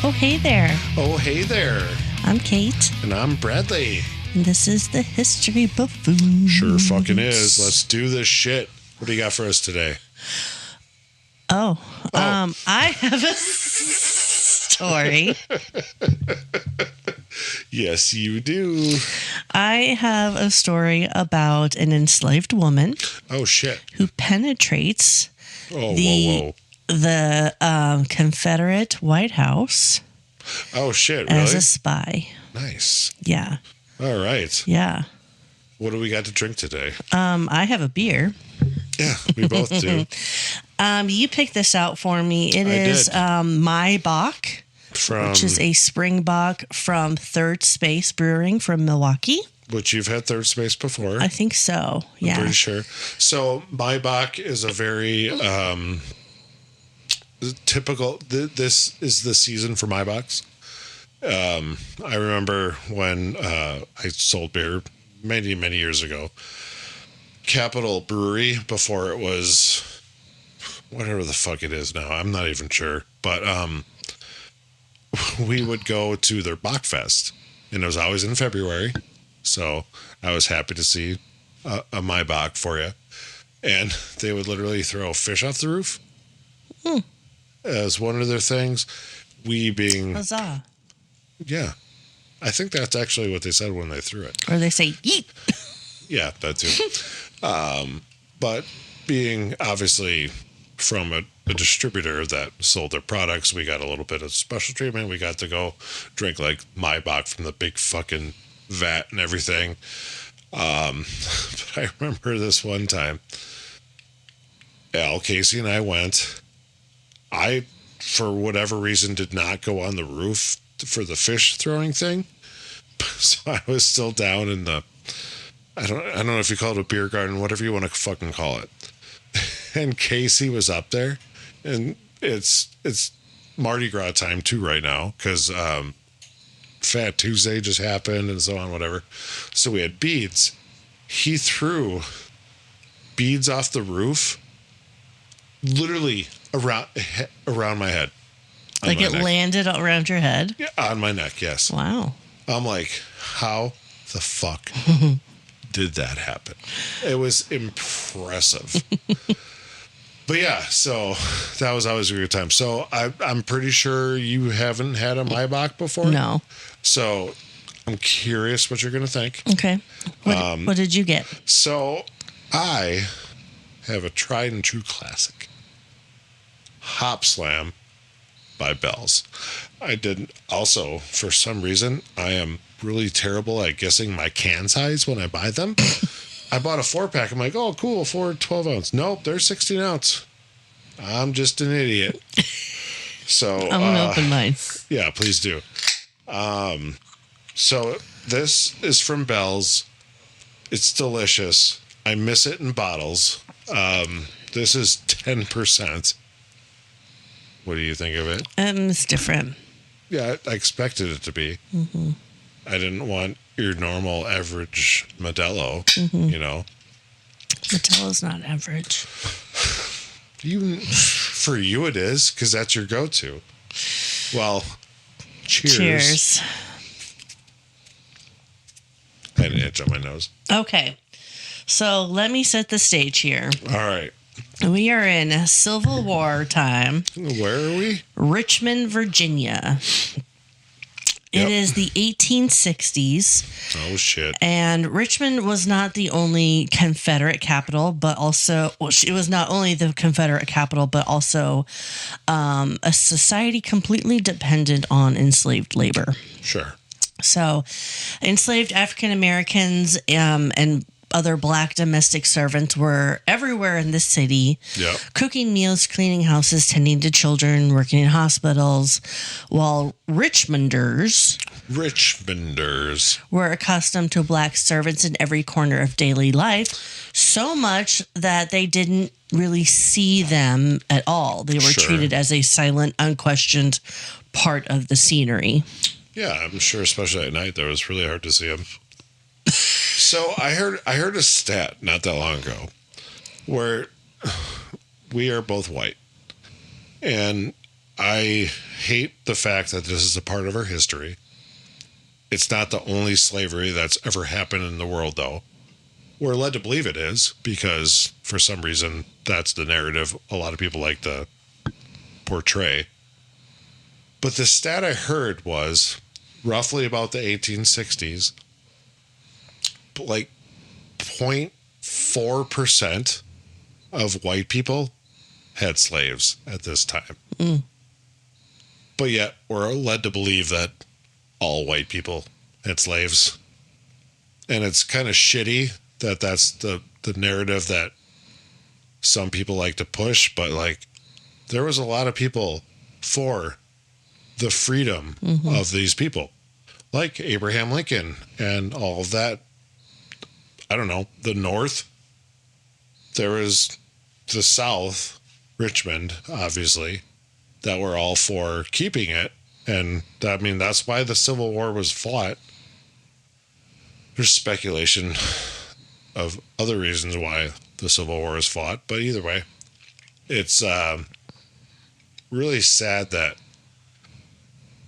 Oh, hey there. Oh, hey there. I'm Kate. And I'm Bradley. And this is the History Buffoon. Sure fucking is. Let's do this shit. What do you got for us today? I have a story. Yes, you do. I have a story about an enslaved woman. Oh, shit. Who penetrates whoa. the Confederate White House. Oh, shit, really? As a spy. Nice. Yeah. All right. Yeah. What do we got to drink today? I have a beer. Yeah, we both do. You picked this out for me. It is My Bach, which is a spring bock from Third Space Brewing from Milwaukee. Which you've had Third Space before. I think so, yeah. I'm pretty sure. So Maibach is a very typical, this is the season for Maibachs. I remember when I sold beer many, many years ago. Capital Brewery, before it was whatever the fuck it is now. I'm not even sure. But we would go to their Bachfest, and it was always in February. So I was happy to see a Maibach for you. And they would literally throw fish off the roof as one of their things. We being... Huzzah. Yeah. I think that's actually what they said when they threw it. Or they say, yeet. Yeah, that too. But being obviously from a distributor that sold their products, we got a little bit of special treatment. We got to go drink like Maibach from the big fucking vat and everything. But I remember this one time, Casey and I went. I, for whatever reason, did not go on the roof for the fish throwing thing. So I was still down in the, I don't know if you call it a beer garden, whatever you want to fucking call it. And Casey was up there, and it's Mardi Gras time too right now, because Fat Tuesday just happened and so on, whatever. So we had beads. He threw beads off the roof, literally around my head. Like it landed around your head? Yeah, on my neck, yes. Wow. I'm like, how the fuck did that happen? It was impressive. But yeah, so that was always a good time. So I'm pretty sure you haven't had a Maibach before. No. So I'm curious what you're going to think. Okay. What did you get? So I have a tried and true classic. Hop Slam by Bell's. I did also, for some reason, I am really terrible at guessing my can size when I buy them. I bought a 4-pack. I'm like, oh, cool, 4 12-ounce. Nope, they're 16 ounce. I'm just an idiot. So I'm going to open mine. Yeah, please do. So this is from Bell's. It's delicious. I miss it in bottles. This is 10%. What do you think of it? It's different. Yeah, I expected it to be. Mm-hmm. I didn't want your normal average Modelo, you know. Modelo's not average. For you it is, because that's your go-to. Well, cheers. Cheers. I had an itch on my nose. Okay, so let me set the stage here. All right. We are in Civil War time. Where are we? Richmond, Virginia. It is the 1860s. Oh, shit. And Richmond was not the only Confederate capital, but also, it was not only the Confederate capital, but also a society completely dependent on enslaved labor. Sure. So, enslaved African Americans and other black domestic servants were everywhere in the city, cooking meals, cleaning houses, tending to children, working in hospitals, while Richmonders were accustomed to black servants in every corner of daily life, so much that they didn't really see them at all. They were treated as a silent, unquestioned part of the scenery. Yeah, I'm sure, especially at night, that it was really hard to see them. So I heard a stat not that long ago where we are both white, and I hate the fact that this is a part of our history. It's not the only slavery that's ever happened in the world, though. We're led to believe it is because, for some reason, that's the narrative a lot of people like to portray. But the stat I heard was roughly about the 1860s, like 0.4% of white people had slaves at this time. Mm. But yet, we're led to believe that all white people had slaves. And it's kind of shitty that that's the narrative that some people like to push. But, like, there was a lot of people for the freedom of these people. Like Abraham Lincoln and all of that. I don't know, the North. There was the South, Richmond, obviously, that were all for keeping it. And I mean, that's why the Civil War was fought. There's speculation of other reasons why the Civil War was fought. But either way, it's really sad that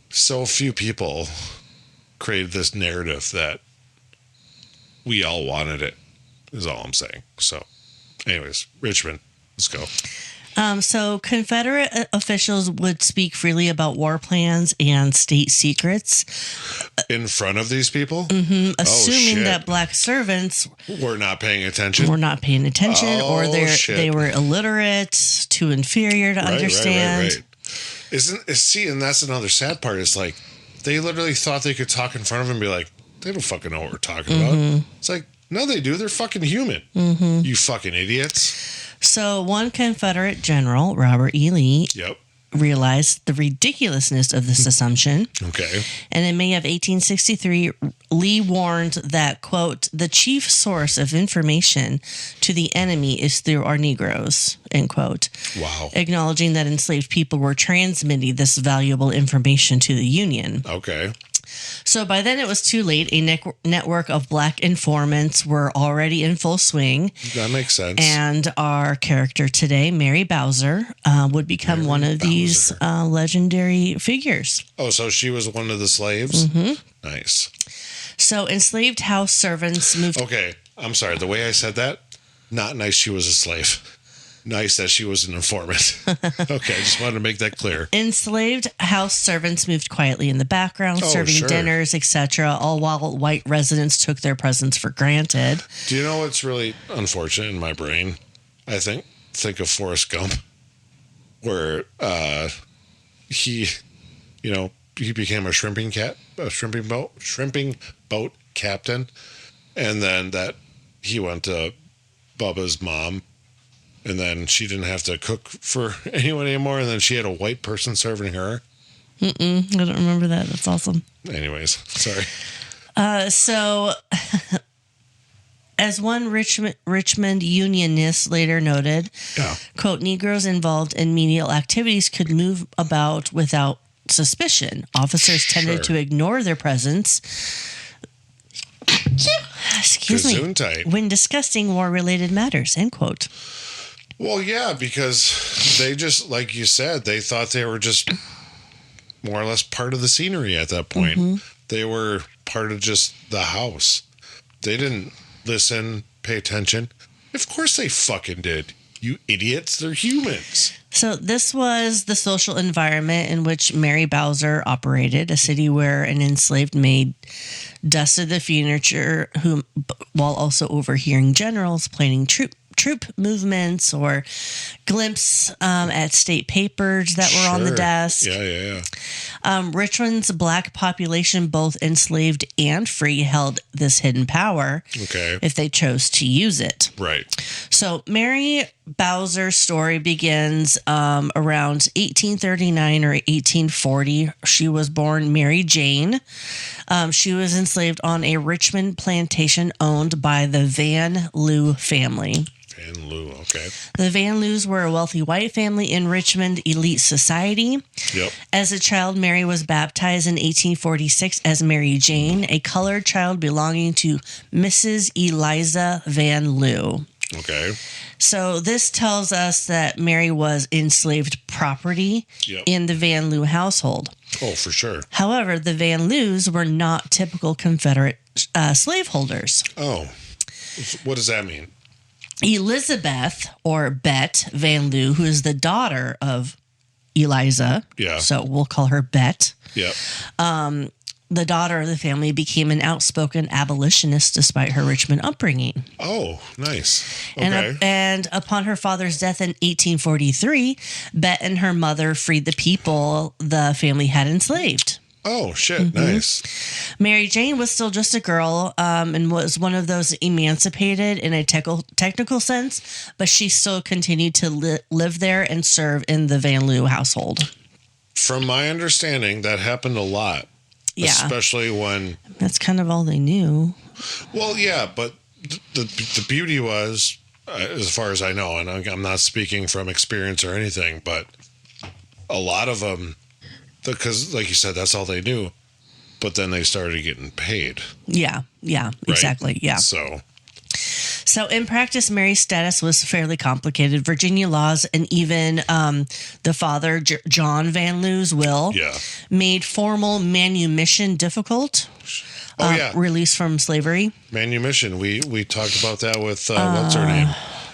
so few people created this narrative that we all wanted it, is all I'm saying. So, anyways, Richmond, let's go. So Confederate officials would speak freely about war plans and state secrets. In front of these people? Assuming that black servants were not paying attention. Or they were illiterate, too inferior to understand. Right. See, and that's another sad part. It's like, they literally thought they could talk in front of them and be like, they don't fucking know what we're talking about. It's like, no, they do. They're fucking human. You fucking idiots. So one Confederate general, Robert E. Lee, realized the ridiculousness of this assumption. Okay. And in May of 1863, Lee warned that, quote, the chief source of information to the enemy is through our Negroes, end quote. Wow. Acknowledging that enslaved people were transmitting this valuable information to the Union. Okay. So by then it was too late. A network of black informants were already in full swing. That makes sense. And our character today, Mary Bowser, would become one of these legendary figures. Oh, so she was one of the slaves? Nice. So enslaved house servants moved... Okay, I'm sorry. The way I said that, not nice she was a slave. Nice that she was an informant. Okay, I just wanted to make that clear. Enslaved house servants moved quietly in the background, serving dinners, etc., all while white residents took their presence for granted. Do you know what's really unfortunate in my brain? I think of Forrest Gump, where he became a shrimping boat captain, and then that he went to Bubba's mom. And then she didn't have to cook for anyone anymore. And then she had a white person serving her. I don't remember that. That's awesome. Anyways, sorry. So, as one Richmond Unionist later noted, quote, Negroes involved in menial activities could move about without suspicion. Officers tended to ignore their presence. Excuse me. When discussing war-related matters, end quote. Well, yeah, because they just, like you said, they thought they were just more or less part of the scenery at that point. They were part of just the house. They didn't listen, pay attention. Of course they fucking did. You idiots, they're humans. So this was the social environment in which Mary Bowser operated, a city where an enslaved maid dusted the furniture while also overhearing generals planning troop movements or glimpse at state papers that were on the desk. Richmond's black population, both enslaved and free, held this hidden power if they chose to use it. Right. So Mary Bowser's story begins around 1839 or 1840. She was born Mary Jane. She was enslaved on a Richmond plantation owned by the Van Lew family. Van Lew, okay. The Van Lews were a wealthy white family in Richmond elite society. Yep. As a child, Mary was baptized in 1846 as Mary Jane, a colored child belonging to Mrs. Eliza Van Lew. Okay. So this tells us that Mary was enslaved property in the Van Loo household. Oh, for sure. However, the Van Loos were not typical Confederate slaveholders. Oh, what does that mean? Elizabeth, or Bet Van Loo, who is the daughter of Eliza. Yeah. So we'll call her Bet. Yep. The daughter of the family became an outspoken abolitionist despite her Richmond upbringing. Oh, nice. Okay. And upon her father's death in 1843, Bet and her mother freed the people the family had enslaved. Oh, shit. Nice. Mary Jane was still just a girl and was one of those emancipated in a technical sense, but she still continued to live there and serve in the Van Loo household. From my understanding, that happened a lot. Yeah. Especially when... That's kind of all they knew. Well, yeah, but the beauty was, as far as I know, and I'm not speaking from experience or anything, but a lot of them, because like you said, that's all they knew, but then they started getting paid. Yeah, right? Exactly, yeah. So in practice, Mary's status was fairly complicated. Virginia laws and even the father, John Van Loo's will, made formal manumission difficult. Release from slavery. Manumission. We talked about that with, what's her name?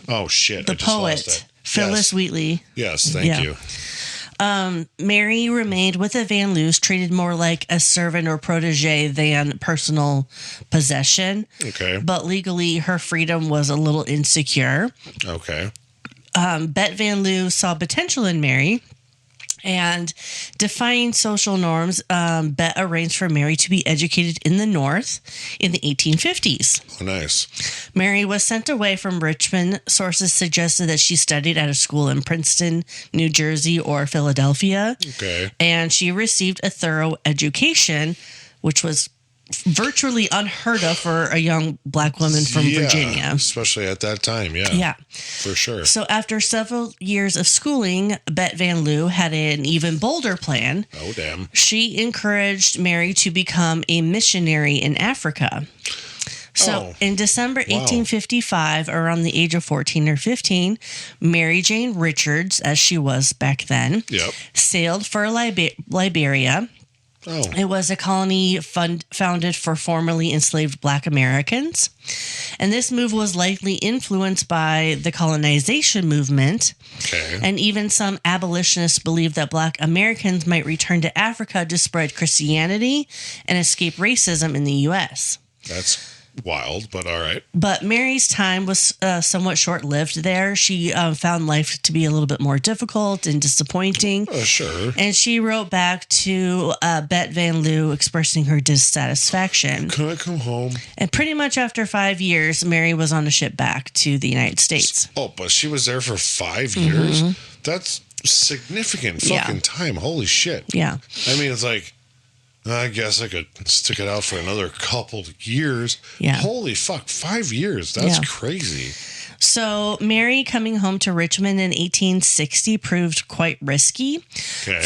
Oh, shit. The poet, Phyllis Wheatley. Yes, thank you. Mary remained with the Van Loos, treated more like a servant or protege than personal possession. Okay. But legally, her freedom was a little insecure. Okay. Bet Van Loo saw potential in Mary, and defying social norms, Bet arranged for Mary to be educated in the North in the 1850s. Oh, nice. Mary was sent away from Richmond. Sources suggested that she studied at a school in Princeton, New Jersey, or Philadelphia. Okay. And she received a thorough education, which was virtually unheard of for a young black woman from Virginia. Especially at that time, yeah. For sure. So after several years of schooling, Bet Van Loo had an even bolder plan. Oh, damn. She encouraged Mary to become a missionary in Africa. So in December 1855, around the age of 14 or 15, Mary Jane Richards, as she was back then, sailed for Liberia. Oh. It was a colony founded for formerly enslaved Black Americans. And this move was likely influenced by the colonization movement. Okay. And even some abolitionists believed that Black Americans might return to Africa to spread Christianity and escape racism in the U.S. That's wild, but all right. But Mary's time was somewhat short-lived there. She found life to be a little bit more difficult and disappointing. Sure. And she wrote back to Bet Van Loo expressing her dissatisfaction. Can I come home? And pretty much after 5 years, Mary was on a ship back to the United States. Oh, but she was there for 5 years? That's significant fucking time. Holy shit. Yeah. I mean, it's like, I guess I could stick it out for another couple of years. Yeah. Holy fuck, 5 years. That's crazy. So Mary coming home to Richmond in 1860 proved quite risky. Okay.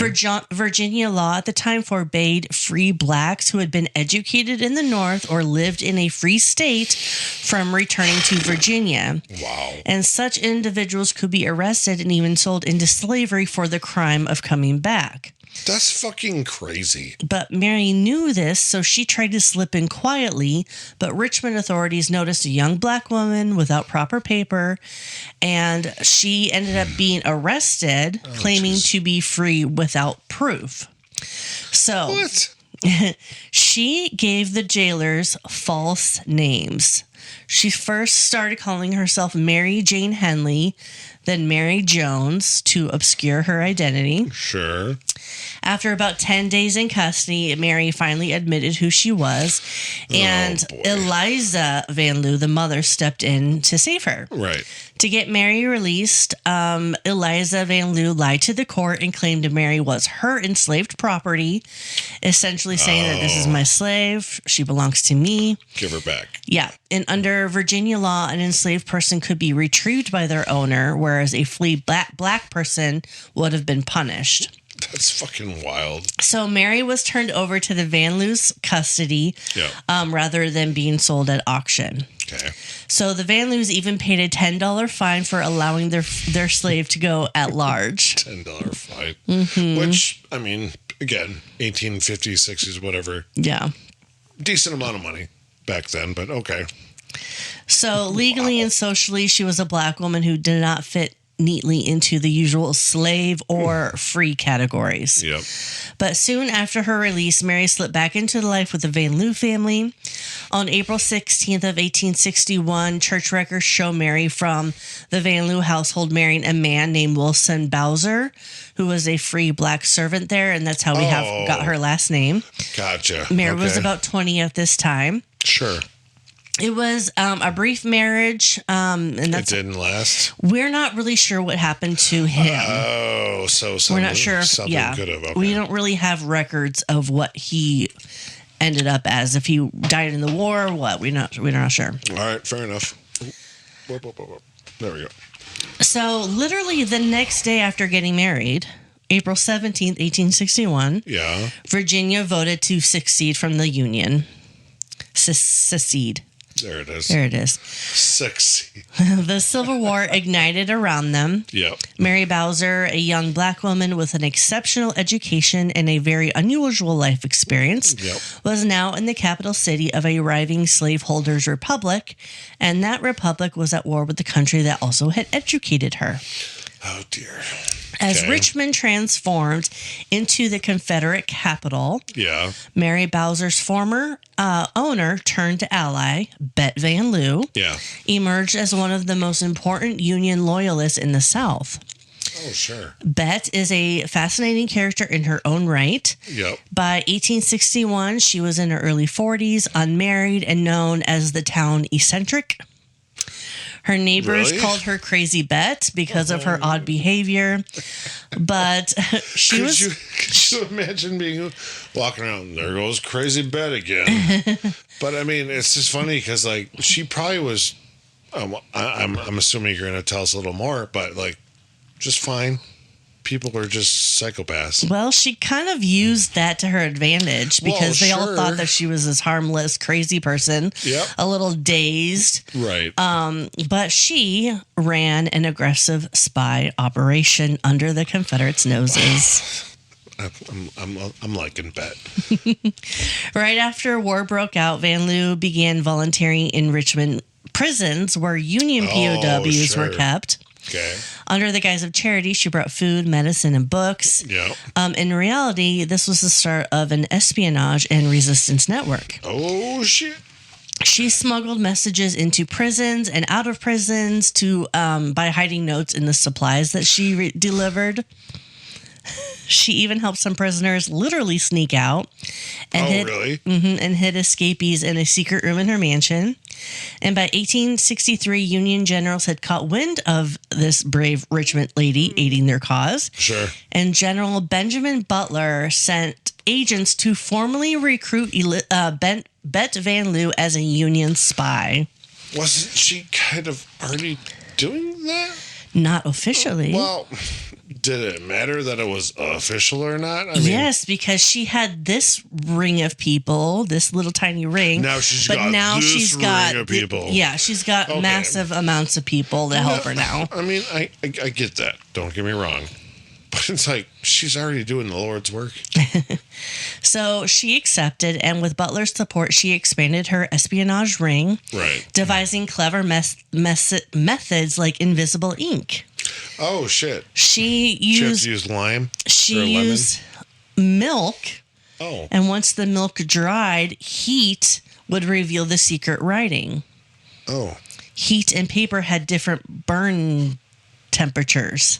Virginia law at the time forbade free blacks who had been educated in the North or lived in a free state from returning to Virginia. Wow. And such individuals could be arrested and even sold into slavery for the crime of coming back. That's fucking crazy. But Mary knew this, so she tried to slip in quietly, but Richmond authorities noticed a young black woman without proper paper, and she ended up being arrested, claiming to be free without proof. So what? She gave the jailers false names. She first started calling herself Mary Jane Henley, then Mary Jones to obscure her identity. Sure. After about 10 days in custody, Mary finally admitted who she was, and Eliza Van Loo, the mother, stepped in to save her. Right. To get Mary released, Eliza Van Loo lied to the court and claimed Mary was her enslaved property, essentially saying that this is my slave, she belongs to me. Give her back. Yeah. And under Virginia law, an enslaved person could be retrieved by their owner, whereas a free black person would have been punished. That's fucking wild. So Mary was turned over to the Van Loo's custody rather than being sold at auction. Okay. So the Van Loos even paid a $10 fine for allowing their slave to go at large. $10 fine. Which, I mean, again, 1850s, 60s, whatever. Yeah. Decent amount of money back then, but okay. So legally and socially, she was a black woman who did not fit neatly into the usual slave or free categories. Yep. But soon after her release, Mary slipped back into life with the Van Loo family. On April 16th of 1861, church records show Mary from the Van Loo household marrying a man named Wilson Bowser, who was a free black servant there, and that's how we got her last name. Gotcha. Mary was about 20 at this time. Sure. It was a brief marriage, and that's, it didn't last. We're not really sure what happened to him. Oh, so we're not sure. Something could have. Okay. We don't really have records of what he ended up as. If he died in the war or what, we're not sure. All right, fair enough. Whoop. There we go. So, literally the next day after getting married, April 17th, 1861, Virginia voted to secede from the Union. Secede. There it is. Sexy. The Civil War ignited around them. Yep. Mary Bowser, a young black woman with an exceptional education and a very unusual life experience, was now in the capital city of a thriving slaveholders' republic, and that republic was at war with the country that also had educated her. Oh, dear. As Richmond transformed into the Confederate capital, Mary Bowser's former owner turned ally, Bet Van Loo, emerged as one of the most important Union loyalists in the South. Oh, sure. Bet is a fascinating character in her own right. Yep. By 1861, she was in her early 40s, unmarried, and known as the town eccentric. Her neighbors called her Crazy Bet because of her odd behavior, but she Could you imagine walking around, there goes Crazy Bet again? But I mean, it's just funny because like she probably was. I'm assuming you're going to tell us a little more, but like, just fine. People are just psychopaths. Well, she kind of used that to her advantage because they all thought that she was this harmless, crazy person, a little dazed. Right. But she ran an aggressive spy operation under the Confederates' noses. I'm liking Bet. Right after war broke out, Van Loo began volunteering in Richmond prisons where Union POWs were kept. Okay. Under the guise of charity, she brought food, medicine, and books. Yeah. In reality, this was the start of an espionage and resistance network. Oh, shit. She smuggled messages into prisons and out of prisons by hiding notes in the supplies that she delivered. She even helped some prisoners literally sneak out and hid escapees in a secret room in her mansion. And by 1863, Union generals had caught wind of this brave Richmond lady aiding their cause. Sure. And General Benjamin Butler sent agents to formally recruit Bet Van Loo as a Union spy. Wasn't she kind of already doing that? Not officially. Well, did it matter that it was official or not? I mean, yes, because she had this ring of people, this little tiny ring. Now she's got ring of people. She's got massive amounts of people to help her now. I mean, I get that. Don't get me wrong. But it's like, she's already doing the Lord's work. So she accepted, and with Butler's support, she expanded her espionage ring, devising clever methods like invisible ink. Oh, shit. She used lime? She used milk. Oh. And once the milk dried, heat would reveal the secret writing. Oh. Heat and paper had different burn temperatures.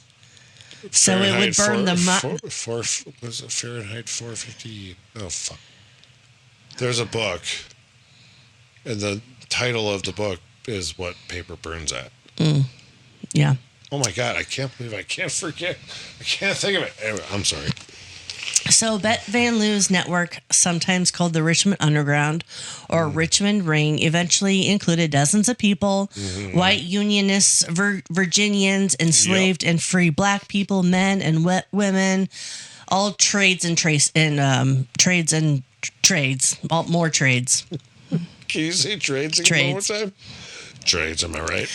So it would burn was it Fahrenheit 450? Oh, fuck. There's a book, and the title of the book is What Paper Burns At. Yeah. Oh, my God. I can't believe I can't forget. I can't think of it. Anyway, I'm sorry. So Bet Van Loo's network, sometimes called the Richmond Underground or Richmond Ring, eventually included dozens of people, white Unionists, Virginians, enslaved and free black people, men and women, all trades, more trades. Can you say trades again one more time? Trades, am I right?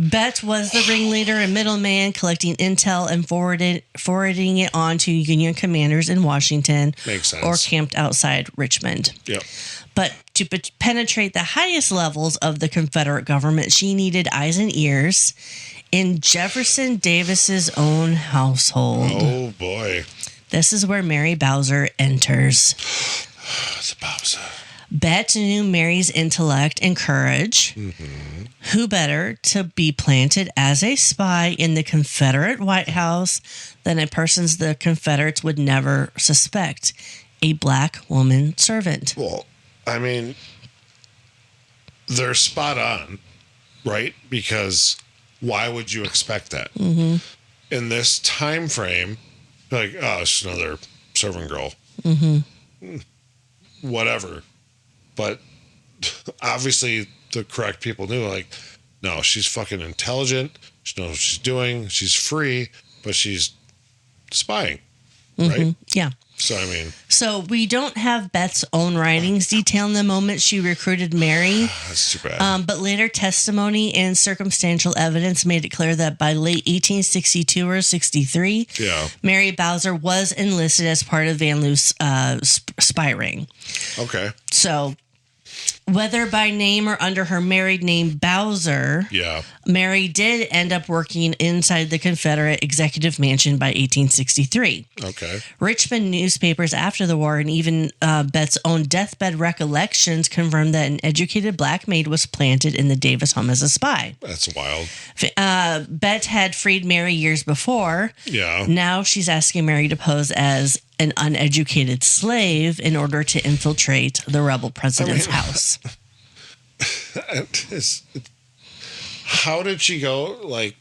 Bet was the ringleader and middleman, collecting intel and forwarding it on to Union commanders in Washington. Makes sense. Or camped outside Richmond. Yep. But to penetrate the highest levels of the Confederate government, she needed eyes and ears in Jefferson Davis's own household. Oh, boy. This is where Mary Bowser enters. The Bowser. Bet knew Mary's intellect and courage. Mm-hmm. Who better to be planted as a spy in the Confederate White House than a person the Confederates would never suspect? A black woman servant. Well, I mean, they're spot on, right? Because why would you expect that? Mm-hmm. In this time frame, like, oh, it's another servant girl. Mm-hmm. Whatever. But obviously the correct people knew, like, no, she's fucking intelligent. She knows what she's doing. She's free, but she's spying, right? Mm-hmm. Yeah. So, I mean. So we don't have Beth's own writings detailing the moment she recruited Mary. That's too bad. But later testimony and circumstantial evidence made it clear that by late 1862 or 63, Mary Bowser was enlisted as part of Van Loo's spy ring. Okay. So whether by name or under her married name Bowser, Mary did end up working inside the Confederate executive mansion by 1863. Okay. Richmond newspapers after the war and even Beth's own deathbed recollections confirmed that an educated black maid was planted in the Davis home as a spy. That's wild. Beth had freed Mary years before. Yeah. Now she's asking Mary to pose as an uneducated slave in order to infiltrate the rebel president's house. How did she go? Like,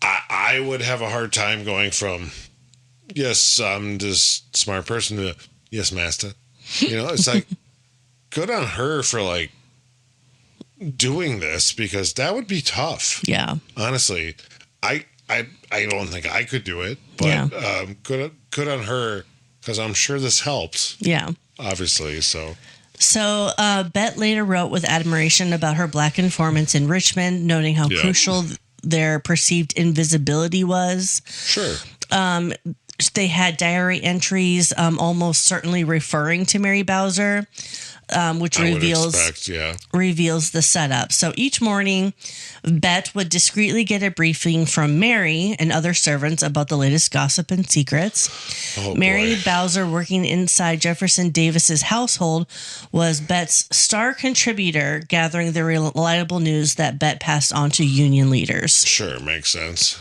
I would have a hard time going from, yes, I'm this smart person, to, yes, master. You know, it's like, good on her for, like, doing this, because that would be tough. Yeah. Honestly, I don't think I could do it, but good on her, because I'm sure this helped. Yeah. Obviously, so. So Beth later wrote with admiration about her black informants in Richmond, noting how crucial their perceived invisibility was. Sure. They had diary entries almost certainly referring to Mary Bowser, which reveals the setup. So each morning, Bet would discreetly get a briefing from Mary and other servants about the latest gossip and secrets. Mary Bowser, working inside Jefferson Davis's household, was Bet's star contributor, gathering the reliable news that Bet passed on to Union leaders. Sure, makes sense.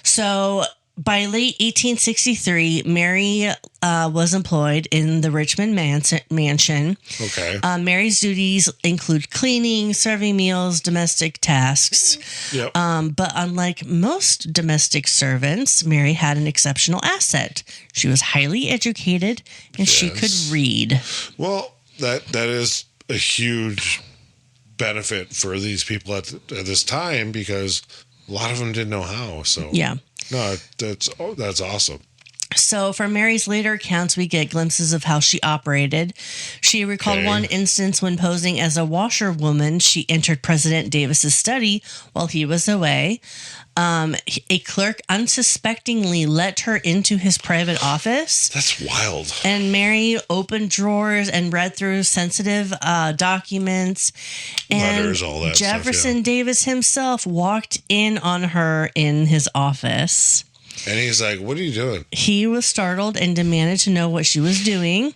So by late 1863, Mary was employed in the Richmond mansion. Okay. Mary's duties include cleaning, serving meals, domestic tasks. Yep. But unlike most domestic servants, Mary had an exceptional asset. She was highly educated and she could read. Well, that is a huge benefit for these people at this time, because a lot of them didn't know how. So yeah. No, that's awesome. So from Mary's later accounts, we get glimpses of how she operated. She recalled one instance when posing as a washerwoman, she entered President Davis's study while he was away. A clerk unsuspectingly let her into his private office. That's wild. And Mary opened drawers and read through sensitive documents. And letters, all that Jefferson Davis himself walked in on her in his office. And he's like, what are you doing? He was startled and demanded to know what she was doing.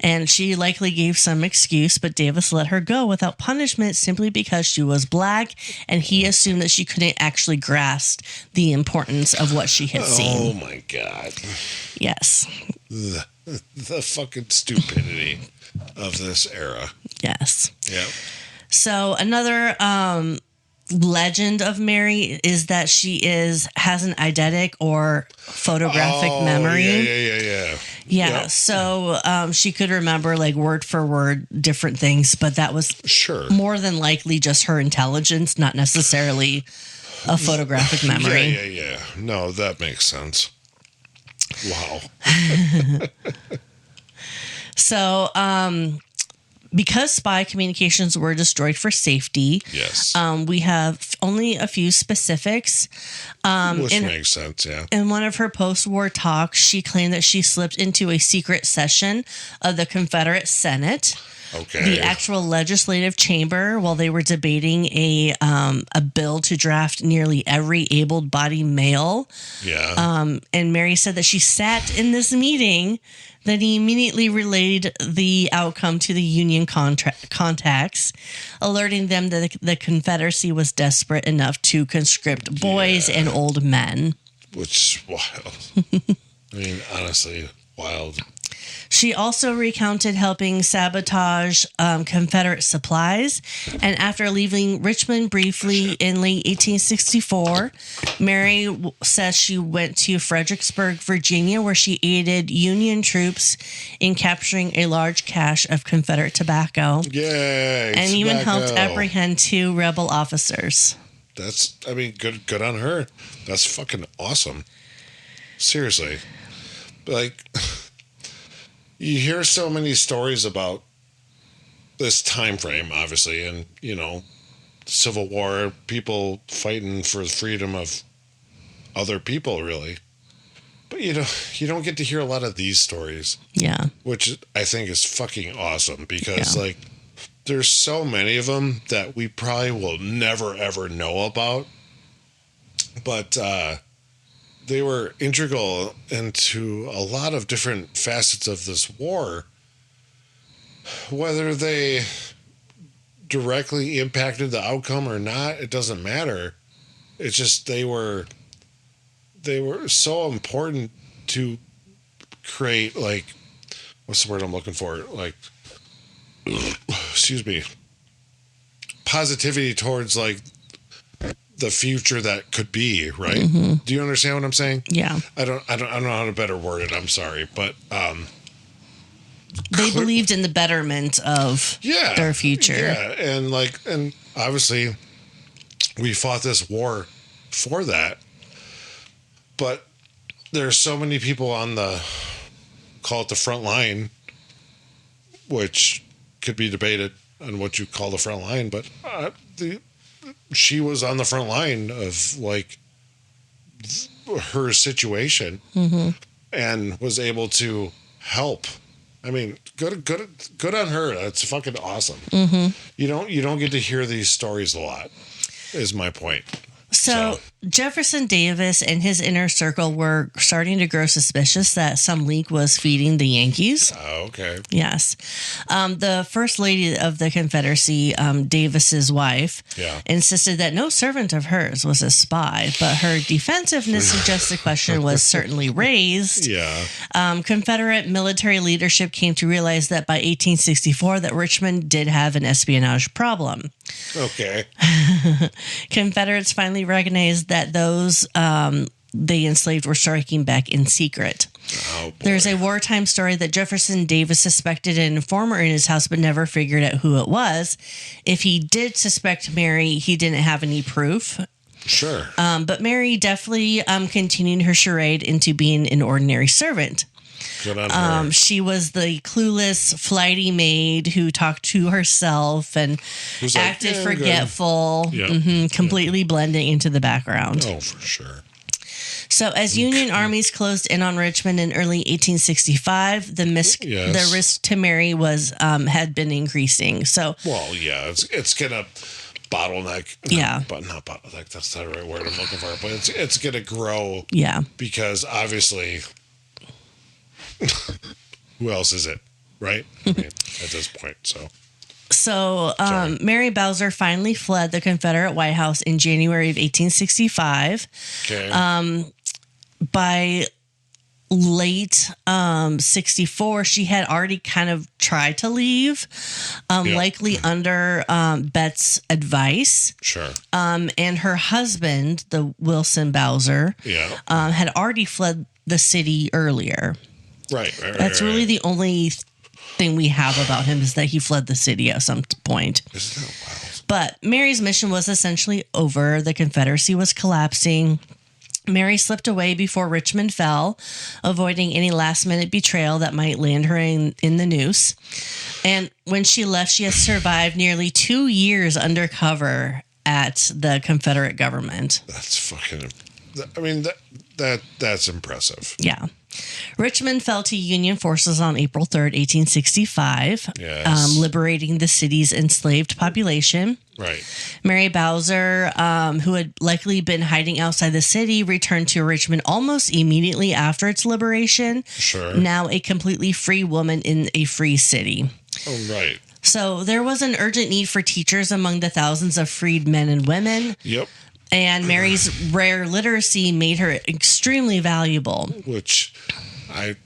And she likely gave some excuse, but Davis let her go without punishment simply because she was black, and he assumed that she couldn't actually grasp the importance of what she had seen. Oh, my God. Yes. The fucking stupidity of this era. Yes. Yeah. So another legend of Mary is that she has an eidetic or photographic memory. Yeah. Yep. So she could remember like word for word different things, but that was more than likely just her intelligence, not necessarily a photographic memory. Yeah. No, that makes sense. Wow. So because spy communications were destroyed for safety. Yes. We have only a few specifics. Which makes sense, yeah. In one of her post-war talks, she claimed that she slipped into a secret session of the Confederate Senate. Okay. The actual legislative chamber, while they were debating a bill to draft nearly every able-bodied male. Yeah. And Mary said that she sat in this meeting, that he immediately relayed the outcome to the Union contacts, alerting them that the Confederacy was desperate enough to conscript boys and old men. Which is wild. I mean, honestly, wild. She also recounted helping sabotage Confederate supplies. And after leaving Richmond briefly in late 1864, Mary says she went to Fredericksburg, Virginia, where she aided Union troops in capturing a large cache of Confederate tobacco. Yay! And even helped apprehend 2 rebel officers. That's, I mean, good on her. That's fucking awesome. Seriously. Like... You hear so many stories about this time frame, obviously, and, you know, Civil War, people fighting for the freedom of other people, really. But, you know, you don't get to hear a lot of these stories. Yeah. Which I think is fucking awesome because, like, there's so many of them that we probably will never, ever know about. But, they were integral into a lot of different facets of this war. Whether they directly impacted the outcome or not, it doesn't matter. It's just they were so important to create, like, what's the word I'm looking for? Like, excuse me, positivity towards, like, the future that could be, right? Mm-hmm. Do you understand what I'm saying? Yeah. I don't know how to better word it. I'm sorry, but they believed in the betterment of their future. Yeah, and obviously we fought this war for that. But there's so many people on call it the front line, which could be debated on what you call the front line, but she was on the front line of, like, her situation and was able to help. I mean, good on her. That's fucking awesome. Mm-hmm. You don't get to hear these stories a lot, is my point. So Jefferson Davis and his inner circle were starting to grow suspicious that some leak was feeding the Yankees. Oh, okay. Yes. The first lady of the Confederacy, Davis's wife, insisted that no servant of hers was a spy, but her defensiveness suggests the question was certainly raised. Yeah. Confederate military leadership came to realize that by 1864 that Richmond did have an espionage problem. Okay. Confederates finally recognized that those they enslaved were striking back in secret. Oh, there's a wartime story that Jefferson Davis suspected an informer in his house but never figured out who it was. If he did suspect Mary, he didn't have any proof. Sure. But Mary definitely continued her charade into being an ordinary servant. Good on her. She was the clueless, flighty maid who talked to herself and acted forgetful, completely blending into the background. Oh, for sure. So as Union armies closed in on Richmond in early 1865, the risk to Mary was had been increasing. So it's gonna bottleneck. Yeah, but not bottleneck. That's not the right word I'm looking for. But it's gonna grow. Yeah, because obviously, who else is it, right? I mean, at this point, So Mary Bowser finally fled the Confederate White House in January of 1865. Okay. By late 64, she had already kind of tried to leave, likely under Bet's advice. Sure. And her husband, the Wilson Bowser, had already fled the city earlier. Right. That's really the only thing we have about him, is that he fled the city at some point. Isn't that wild? But Mary's mission was essentially over. The Confederacy was collapsing. Mary slipped away before Richmond fell, avoiding any last-minute betrayal that might land her in the noose. And when she left, she has survived nearly 2 years undercover at the Confederate government. That's fucking... I mean, that's impressive. Yeah. Richmond fell to Union forces on April 3rd, 1865, yes. Liberating the city's enslaved population. Right. Mary Bowser, who had likely been hiding outside the city, returned to Richmond almost immediately after its liberation. Sure. Now a completely free woman in a free city. Oh, right. So there was an urgent need for teachers among the thousands of freed men and women. Yep. And Mary's rare literacy made her extremely valuable. Which I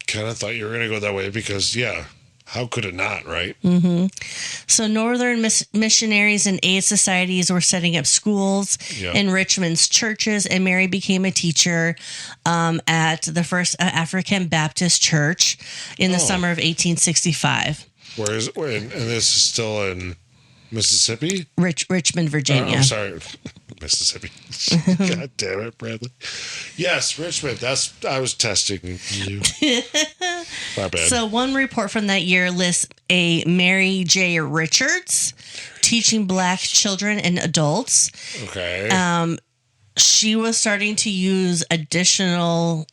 kind of thought you were going to go that way because, yeah, how could it not, right? Mm-hmm. So Northern missionaries and aid societies were setting up schools in Richmond's churches, and Mary became a teacher at the first African Baptist church in the summer of 1865. Where is it? And this is still in Mississippi? Richmond, Virginia. I'm sorry. Mississippi. God damn it, Bradley. Yes, Richmond. I was testing you. My bad. So one report from that year lists a Mary J. Richards teaching black children and adults. Okay. She was starting to use additional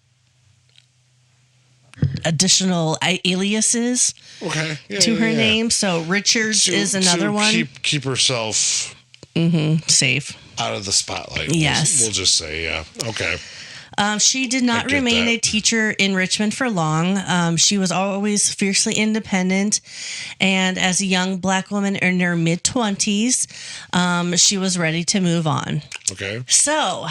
aliases to her name. So Richards is another one. Keep herself safe. Out of the spotlight. Yes. We'll just say, yeah. Okay. She did not remain a teacher in Richmond for long. She was always fiercely independent. And as a young black woman in her mid-20s, she was ready to move on. Okay. So,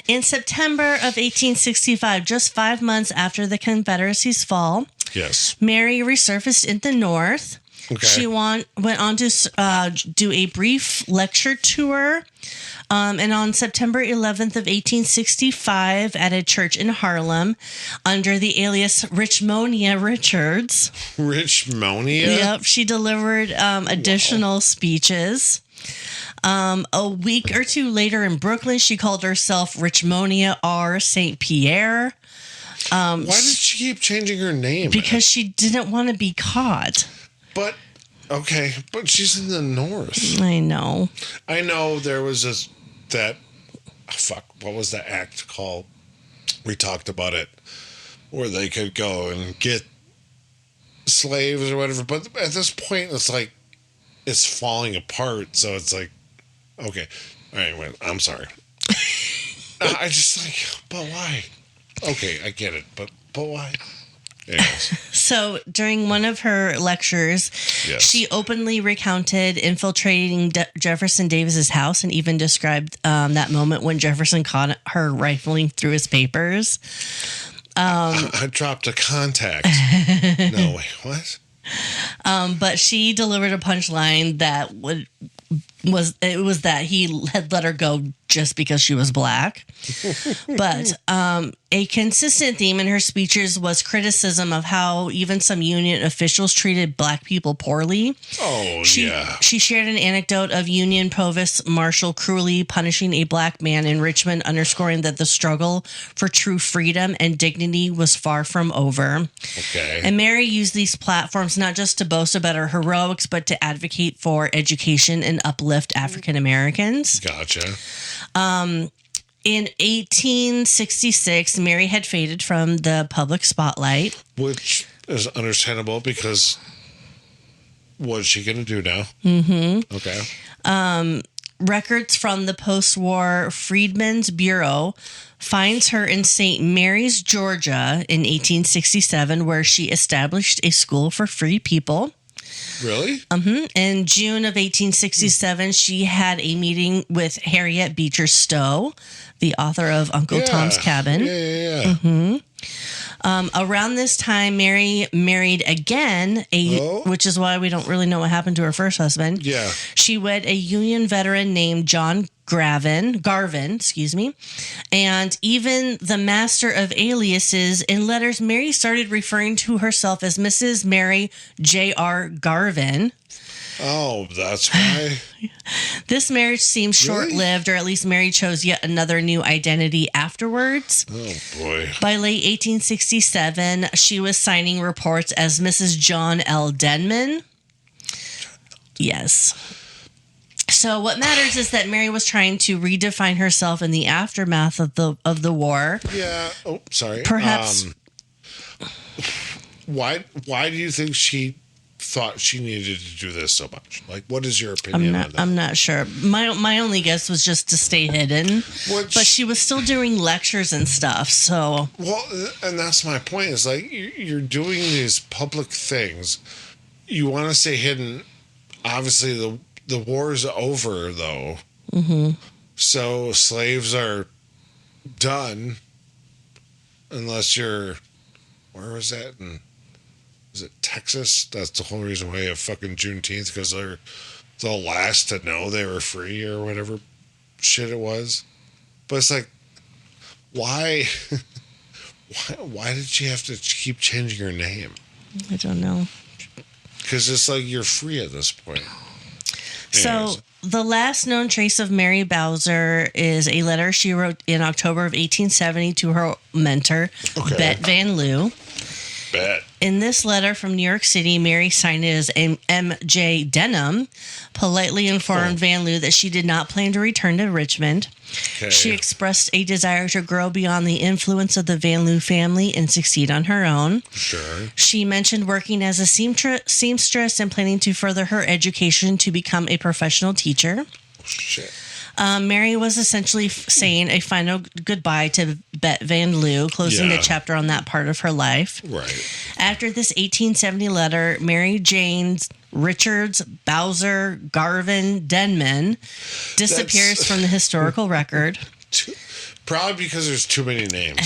in September of 1865, just 5 months after the Confederacy's fall, yes, Mary resurfaced in the North. Okay. She went on to do a brief lecture tour. And on September 11th of 1865, at a church in Harlem, under the alias Richmonia Richards. Richmonia? Yep. She delivered additional speeches. A week or two later in Brooklyn, she called herself Richmonia R. St. Pierre. Why did she keep changing her name? Because she didn't want to be caught. But she's in the North. I know there was what was the act called? We talked about it, where they could go and get slaves or whatever. But at this point, it's like, it's falling apart. So it's like, okay. All right, well, I'm sorry. I just like, but why? Okay, I get it, but why? Anyways. So during one of her lectures, she openly recounted infiltrating Jefferson Davis's house and even described that moment when Jefferson caught her rifling through his papers. I dropped a contact. No, wait, what? But she delivered a punchline that was that he had let her go just because she was black. But a consistent theme in her speeches was criticism of how even some Union officials treated black people poorly. She shared an anecdote of Union Provost Marshall cruelly punishing a black man in Richmond, underscoring that the struggle for true freedom and dignity was far from over. Okay. And Mary used these platforms not just to boast about her heroics, but to advocate for education and uplift African Americans. Gotcha. In 1866, Mary had faded from the public spotlight. Which is understandable because what's she going to do now? Mm-hmm. Okay. Records from the post-war Freedmen's Bureau finds her in St. Mary's, Georgia in 1867, where she established a school for free people. Really? In June of 1867, she had a meeting with Harriet Beecher Stowe, the author of Uncle Tom's Cabin. Yeah. Around this time, Mary married again, which is why we don't really know what happened to her first husband. Yeah. She wed a Union veteran named John Garvin, excuse me, and even the master of aliases. In letters, Mary started referring to herself as Mrs. Mary J.R. Garvin. Oh, that's why. This marriage seemed short-lived, or at least Mary chose yet another new identity afterwards. Oh, boy. By late 1867, she was signing reports as Mrs. John L. Denman. Yes. So what matters is that Mary was trying to redefine herself in the aftermath of the war. Yeah. Oh, sorry. Perhaps. Why do you think she thought she needed to do this so much? Like, what is your opinion on that? I'm not sure. My only guess was just to stay hidden. But she was still doing lectures and stuff. So. Well, and that's my point. Is like you're doing these public things. You want to stay hidden. Obviously, the war is over, though. Mm-hmm. So slaves are done, unless you're, where was that? Is it Texas? That's the whole reason why you have fucking Juneteenth, because they're the last to know they were free or whatever shit it was. But it's like, why? Why did she have to keep changing her name? I don't know. Because it's like you're free at this point. So the last known trace of Mary Bowser is a letter she wrote in October of 1870 to her mentor, Bet Van Loo. Bet. In this letter from New York City, Mary signed it as M.J. Denham, politely informed Van Loo that she did not plan to return to Richmond. Okay. She expressed a desire to grow beyond the influence of the Van Loo family and succeed on her own. Sure. She mentioned working as a seamstress and planning to further her education to become a professional teacher. Oh, shit. Mary was essentially saying a final goodbye to Bet Van Loo, closing the chapter on that part of her life. Right. After this 1870 letter, Mary Jane Richards Bowser Garvin Denman disappears from the historical record. Probably because there's too many names.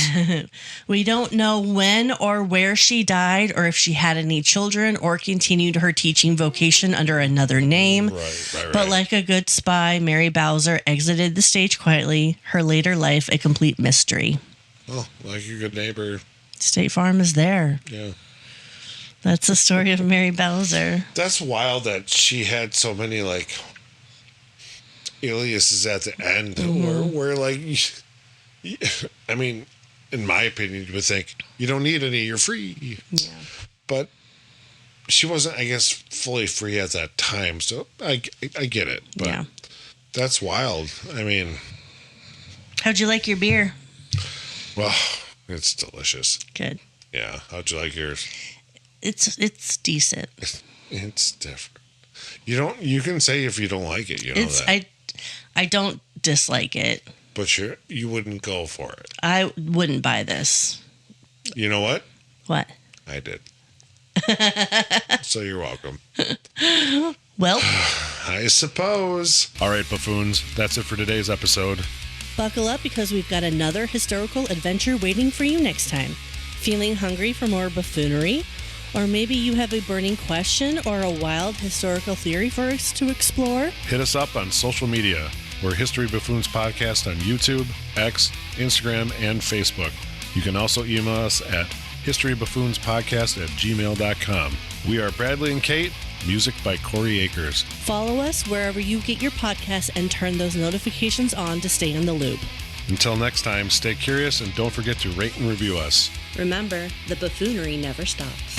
We don't know when or where she died, or if she had any children, or continued her teaching vocation under another name. Right. But like a good spy, Mary Bowser exited the stage quietly, her later life a complete mystery. Oh, like your good neighbor. State Farm is there. Yeah. That's the story of Mary Bowser. That's wild that she had so many, like, aliases at the end, where like... I mean, in my opinion, you would think you don't need any, you're free. Yeah. But she wasn't, I guess, fully free at that time, so I get it. But that's wild. I mean, how'd you like your beer? Well, it's delicious. Good. Yeah. How'd you like yours? It's decent. It's different. You can say if you don't like it. You know that. I don't dislike it. But you wouldn't go for it. I wouldn't buy this. You know what? What? I did. So you're welcome. Well, I suppose. All right, buffoons. That's it for today's episode. Buckle up, because we've got another historical adventure waiting for you next time. Feeling hungry for more buffoonery? Or maybe you have a burning question or a wild historical theory for us to explore? Hit us up on social media. We're History Buffoons Podcast on YouTube, X, Instagram, and Facebook. You can also email us at historybuffoonspodcast@gmail.com. We are Bradley and Kate, music by Corey Akers. Follow us wherever you get your podcasts and turn those notifications on to stay in the loop. Until next time, stay curious and don't forget to rate and review us. Remember, the buffoonery never stops.